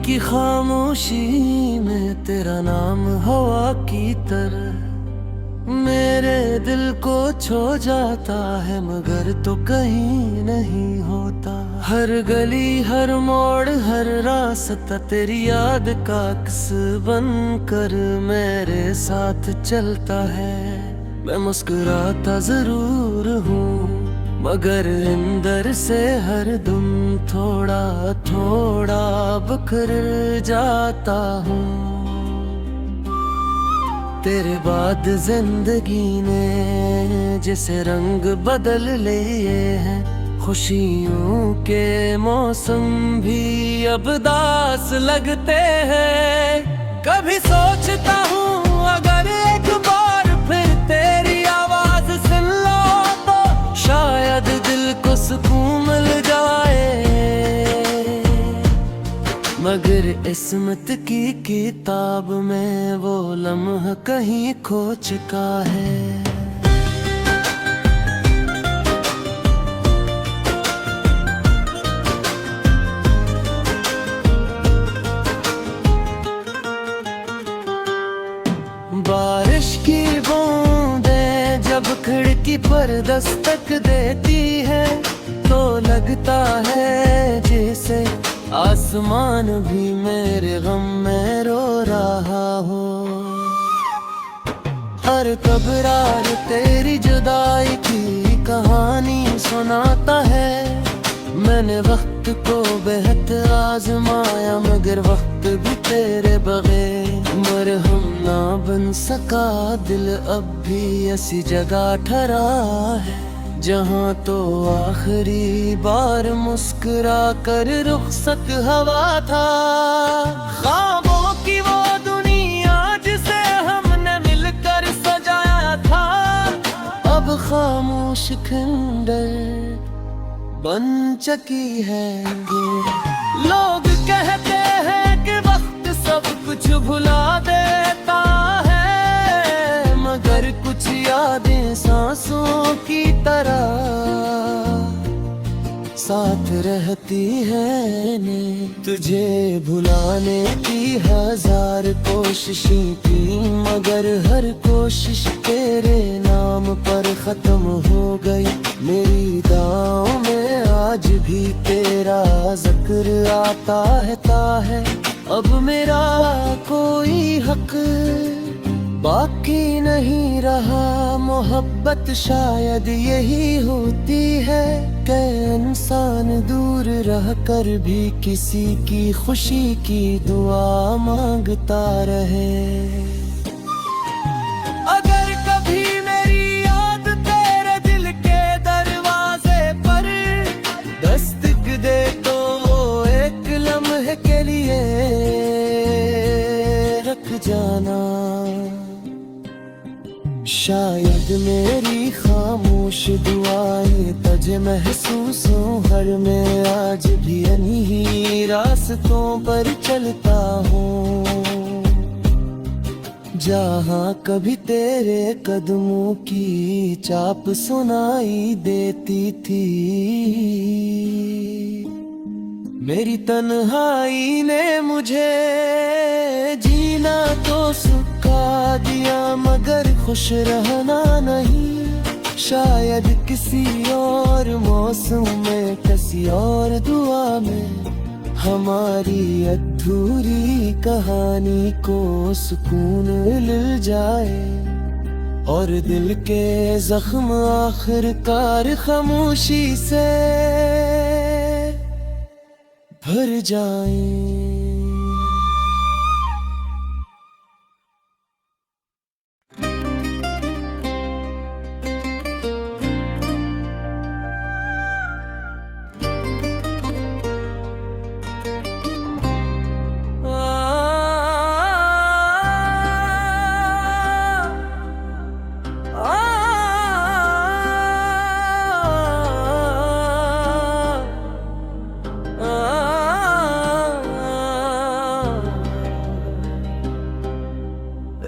की खामोशी में तेरा नाम हवा की तरह मेरे दिल को छू जाता है, मगर तो कहीं नहीं होता। हर गली हर मोड़ हर रास्ता तेरी याद का अक्स बन कर मेरे साथ चलता है। मैं मुस्कुराता जरूर हूँ मगर अंदर से हर दम थोड़ा थोड़ा बिखर जाता हूँ। तेरे बाद जिंदगी ने जैसे रंग बदल लिए हैं, खुशियों के मौसम भी अब दास लगते हैं। कभी सोचता हूँ अगर एक बार फिर तेरी आवाज सुन लो तो शायद दिल को सुकून मिल जाए। मगर किस्मत की किताब में वो लम्हा कहीं खो चुका है। बारिश की बूंदें जब खिड़की पर दस्तक देती है तो लगता है जैसे आसमान भी मेरे गम में रो रहा हो। हर कब्रार तेरी जुदाई की कहानी सुनाता है। मैंने वक्त को बेहद आजमाया मगर वक्त भी तेरे बगैर मरहम ना बन सका। दिल अब भी ऐसी जगह ठहरा है जहाँ तो आखिरी बार मुस्कुरा कर रुखसत हवा था। ख्वाबों की वो दुनिया जिसे हमने मिलकर सजाया था अब खामोश खंडर बन चुकी है। लोग कहते हैं कि वक्त सब कुछ भुला देता है मगर कुछ यादें सांसों की तरह साथ रहती है ने। तुझे भुलाने की हजार कोशिशें की मगर हर कोशिश तेरे नाम पर खत्म हो गई। मेरी दांव में आज भी तेरा जिक्र आता है। अब मेरा कोई हक बाकी नहीं रहा। मोहब्बत शायद यही होती है कि इंसान दूर रह कर भी किसी की खुशी की दुआ मांगता रहे। अगर कभी मेरी याद तेरे दिल के दरवाजे पर दस्तक दे तो एक लम्हे के लिए रख जाना। शायद मेरी खामोश दुआएं तुझे महसूस हो हर मैं आज भी इन्हीं रास्तों पर चलता हूँ जहाँ कभी तेरे कदमों की चाप सुनाई देती थी। मेरी तन्हाई ने मुझे जीना तो सिखा दिया मगर खुश रहना नहीं। शायद किसी और मौसम में किसी और दुआ में हमारी अधूरी कहानी को सुकून मिल जाए और दिल के जख्म आखिरकार खामोशी से भर जाएं।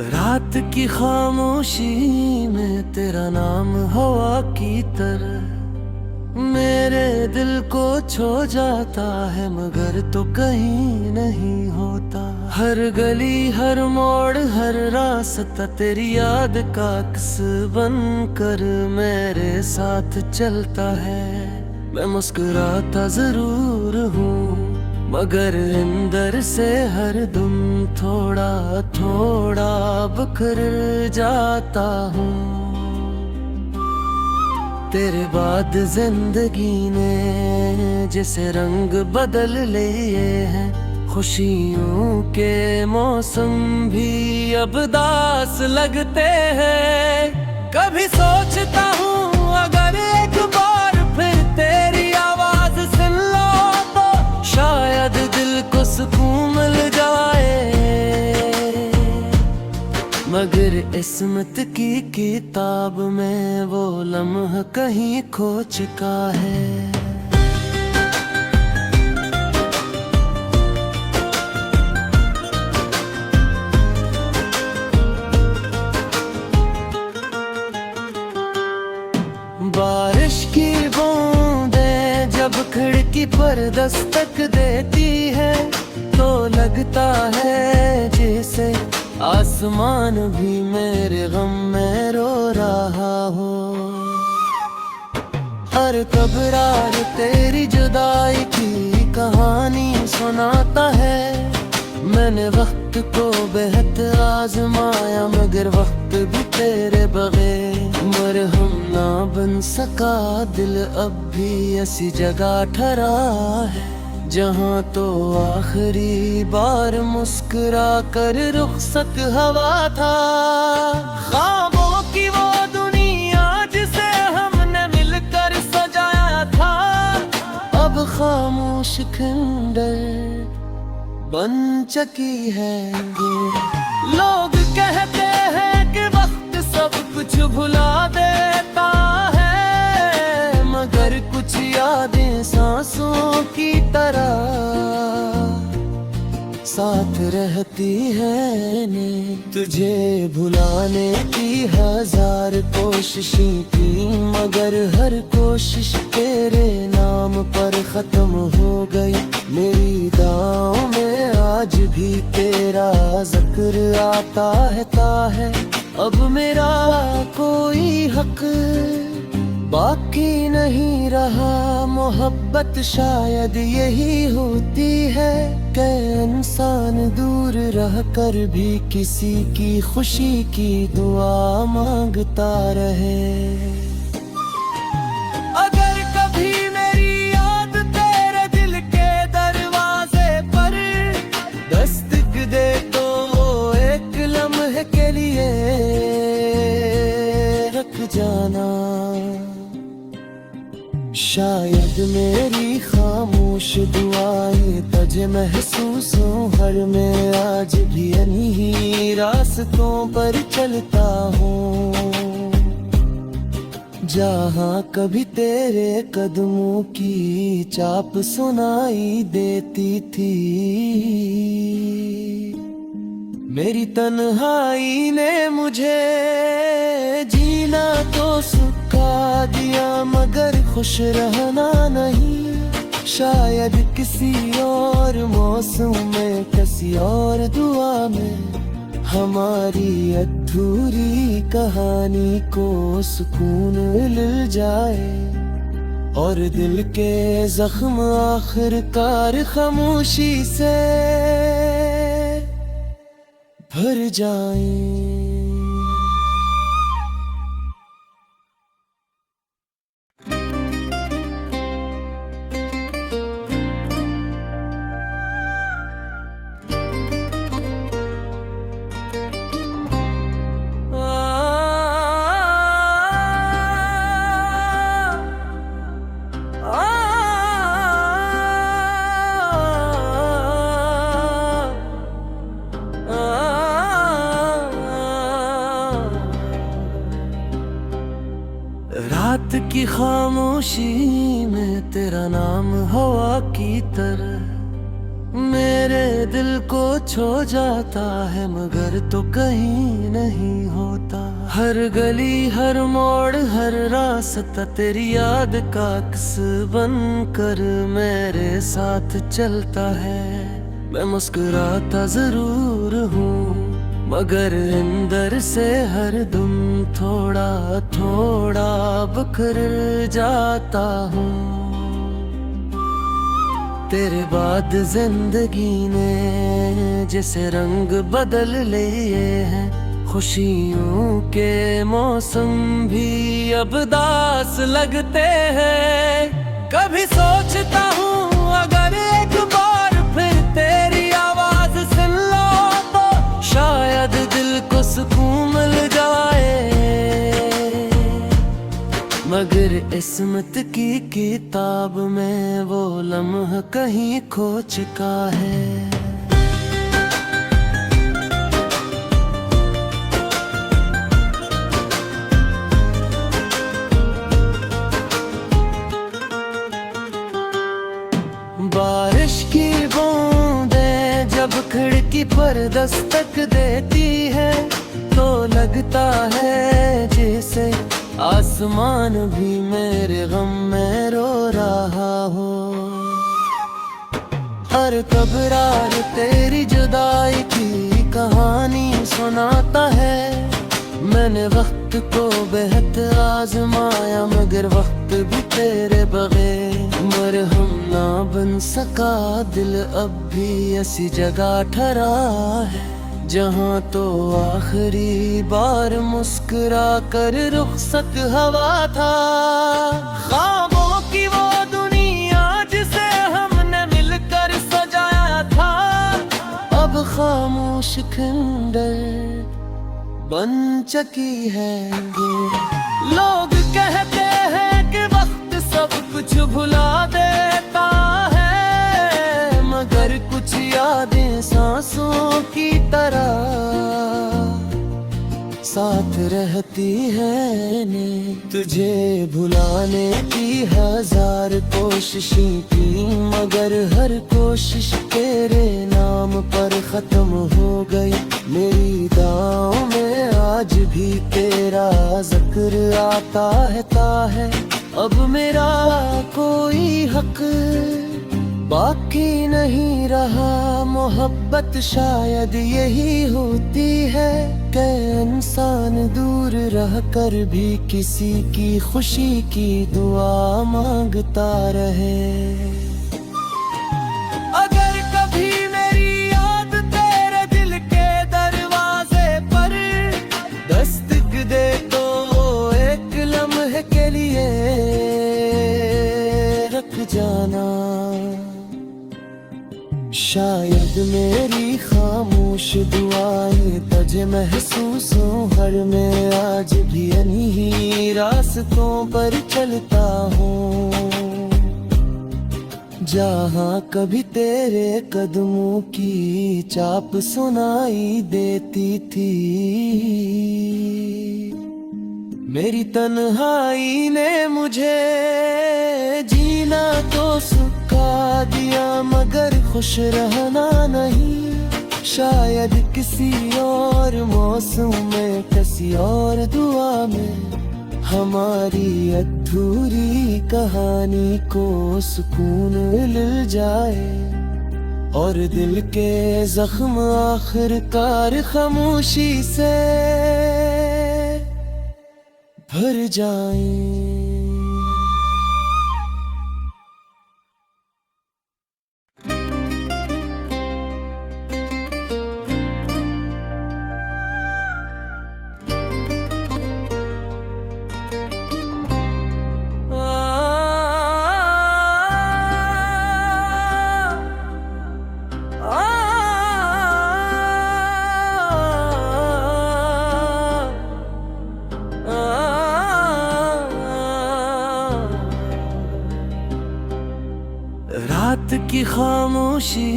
रात की खामोशी में तेरा नाम हवा की तरह मेरे दिल को छू जाता है मगर तो कहीं नहीं होता। हर गली हर मोड़ हर रास्ता तेरी याद का अक्स बन कर मेरे साथ चलता है। मैं मुस्कुराता जरूर हूँ मगर अंदर से हर दम थोड़ा थोड़ा बिखर जाता हूँ। तेरे बाद जिंदगी ने जैसे रंग बदल लिए हैं, खुशियों के मौसम भी अब दास लगते हैं। कभी सोचता हूँ अगर एक बार फिर तेरी आवाज सुन लो तो शायद दिल को सुकून मिल जाए। मगर किस्मत की किताब में वो लम्हा कहीं खो चुका है। बारिश की बूंदें जब खिड़की पर दस्तक देती है तो लगता है जैसे आसमान भी मेरे गम में रो रहा हो। हर कब्रार तेरी जुदाई की कहानी सुनाता है। मैंने वक्त को बेहद आजमाया मगर वक्त भी तेरे बगैर मरहम ना बन सका। दिल अब भी ऐसी जगह ठहरा है जहाँ तो आखिरी बार मुस्कुरा कर रुखसत हवा था। ख्वाबों की वो दुनिया जिसे हमने मिलकर सजाया था अब खामोश खंडर बन चुकी है। लोग कहते हैं कि वक्त सब कुछ भुला देता है मगर कुछ यादें सांसों की तरह साथ रहती है ने। तुझे भुलाने की हजार कोशिशें की मगर हर कोशिश तेरे नाम पर खत्म हो गई। मेरी दांव में आज भी तेरा जिक्र आता है। अब मेरा कोई हक बाकी नहीं रहा। मोहब्बत शायद यही होती है कि इंसान दूर रह कर भी किसी की खुशी की दुआ मांगता रहे। अगर कभी मेरी याद तेरे दिल के दरवाजे पर दस्तक दे तो एक लम्हे के लिए रख जाना। शायद मेरी खामोश दुआएं तुझे महसूस हो हर मैं आज भी इन्हीं रास्तों पर चलता हूँ जहाँ कभी तेरे कदमों की चाप सुनाई देती थी। मेरी तन्हाई ने मुझे जीना तो सिखा दिया मगर खुश रहना नहीं। शायद किसी और मौसम में किसी और दुआ में हमारी अधूरी कहानी को सुकून मिल जाए और दिल के जख्म आखिरकार खामोशी से भर जाएं। रात की खामोशी में तेरा नाम हवा की तरह मेरे दिल को छू जाता है मगर तो कहीं नहीं होता। हर गली हर मोड़ हर रास्ता तेरी याद का अक्स बन कर मेरे साथ चलता है। मैं मुस्कुराता जरूर हूँ मगर अंदर से हर दम थोड़ा थोड़ा बिखर जाता हूँ। तेरे बाद जिंदगी ने जैसे रंग बदल लिए हैं, खुशियों के मौसम भी अब दास लगते हैं। कभी सोचता हूँ अगर एक बार फिर तेरी आवाज सुन लो तो शायद दिल को सुकून मिल जाए। मगर किस्मत की किताब में वो लम्हा कहीं खो चुका है। बारिश की बूंदें जब खिड़की पर दस्तक देती है तो लगता है जैसे आसमान भी मेरे गम में रो रहा हो। हर कब्रार तेरी जुदाई की कहानी सुनाता है। मैंने वक्त को बेहद आजमाया मगर वक्त भी तेरे बगैर मरहम ना बन सका। दिल अब भी ऐसी जगह ठहरा है जहाँ तो आखिरी बार मुस्कुरा कर रुखसत हवा था। ख्वाबों की वो दुनिया जिसे हमने मिलकर सजाया था अब खामोश खंडर बन चुकी है। लोग कहते हैं कि वक्त सब कुछ भुला देता है मगर कुछ यादें सांसों की तरह साथ रहती है ने। तुझे भुलाने की हजार कोशिशें की मगर हर कोशिश तेरे नाम पर खत्म हो गई। मेरी दांव में आज भी तेरा जिक्र आता है अब मेरा कोई हक बाकी नहीं रहा। मोहब्बत शायद यही होती है कि इंसान दूर रह कर भी किसी की खुशी की दुआ मांगता रहे। अगर कभी मेरी याद तेरे दिल के दरवाजे पर दस्तक दे तो एक लम्हे के लिए रख जाना। शायद मेरी खामोश दुआएं तुझे महसूस हो हर मैं आज भी इन्हीं रास्तों पर चलता हूँ जहाँ कभी तेरे कदमों की चाप सुनाई देती थी। मेरी तन्हाई ने मुझे जीना तो सिखा दिया मगर खुश रहना नहीं। शायद किसी और मौसम में किसी और दुआ में हमारी अधूरी कहानी को सुकून मिल जाए और दिल के जख्म आखिरकार खामोशी से भर जाएं। रात की खामोशी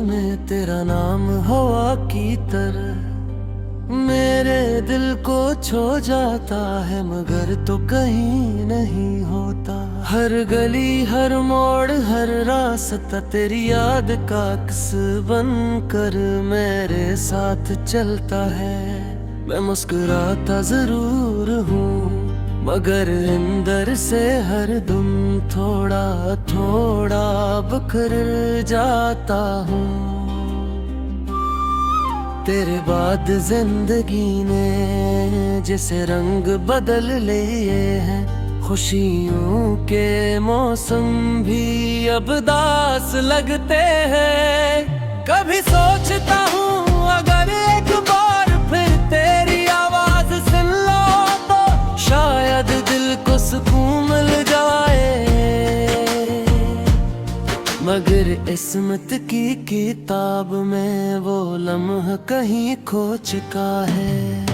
में तेरा नाम हवा की तरह मेरे दिल को छो जाता है मगर तो कहीं नहीं होता। हर गली हर मोड़ हर रास्ता तेरी याद का अक्स बन कर मेरे साथ चलता है। मैं मुस्कुराता जरूर हूँ मगर अंदर से हर दम थोड़ा थोड़ा बिखर जाता हूँ। तेरे बाद जिंदगी ने जैसे रंग बदल लिए हैं, खुशियों के मौसम भी अब दास लगते हैं। कभी सोचता हूँ अगर एक बार फिर तेरी आवाज सुन लो तो शायद दिल को सुकून मिल जाए। मगर किस्मत की किताब में वो लम्हा कहीं खो चुका है।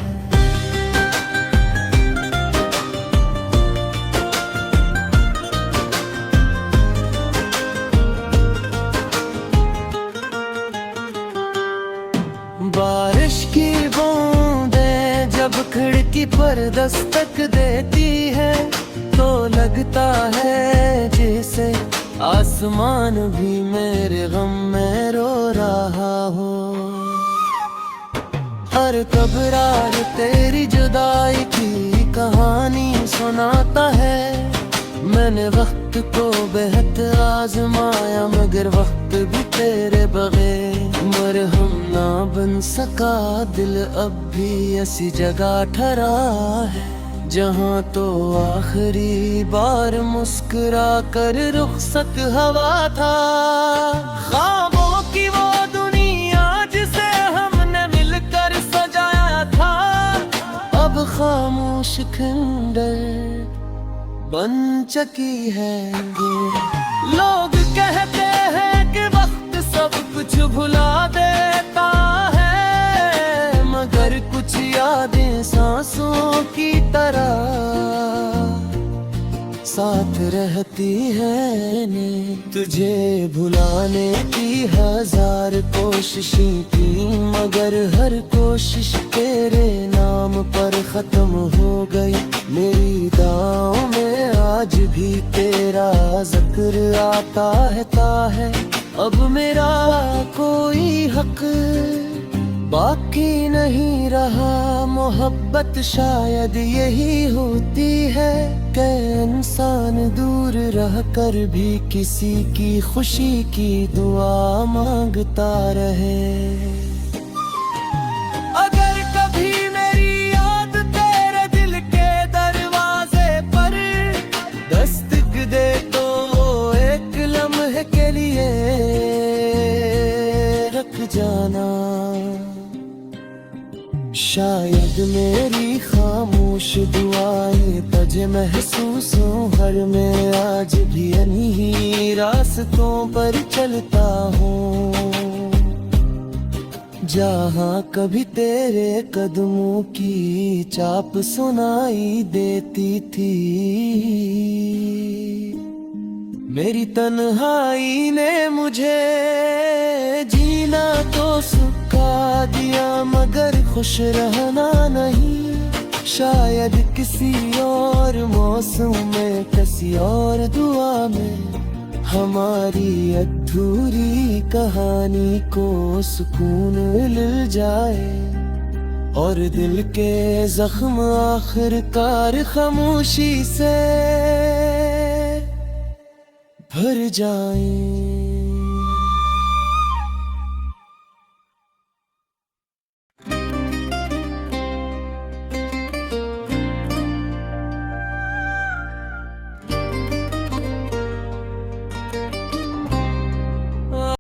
बारिश की बूंदें जब खिड़की पर दस्तक देती है तो लगता है जैसे आसमान भी मेरे गम में रो रहा हो। हर कब्रार तेरी जुदाई की कहानी सुनाता है। मैंने वक्त को बेहद आजमाया मगर वक्त भी तेरे बगैर मरहम ना बन सका। दिल अब भी ऐसी जगह ठहरा है जहाँ तो आखिरी बार मुस्कुरा कर रुखसत हवा था। ख्वाबों की वो दुनिया जिसे हमने मिलकर सजाया था अब खामोश खंडर बन चुकी है। लोग कहते हैं कि वक्त सब कुछ भुला देता है मगर कुछ यादें सांसों की तरह साथ रहती है ने। तुझे भुलाने की हजार कोशिशें की मगर हर कोशिश तेरे नाम पर खत्म हो गई। मेरी दांव में आज भी तेरा जिक्र आता है अब मेरा कोई हक बाकी नहीं रहा। मोहब्बत शायद यही होती है कि इंसान दूर रह कर भी किसी की खुशी की दुआ मांगता रहे। अगर कभी मेरी याद तेरे दिल के दरवाजे पर दस्तक दे तो एक लम्हे के लिए रख जाना। शायद मेरी खामोश दुआएं तुझे महसूस हो हर मैं आज भी इन्हीं रास्तों पर चलता हूँ जहाँ कभी तेरे कदमों की चाप सुनाई देती थी। मेरी तन्हाई ने मुझे जीना तो सिखा दिया मगर खुश रहना नहीं। शायद किसी और मौसम में किसी और दुआ में हमारी अधूरी कहानी को सुकून मिल जाए और दिल के जख्म आखिरकार खामोशी से भर जाएं।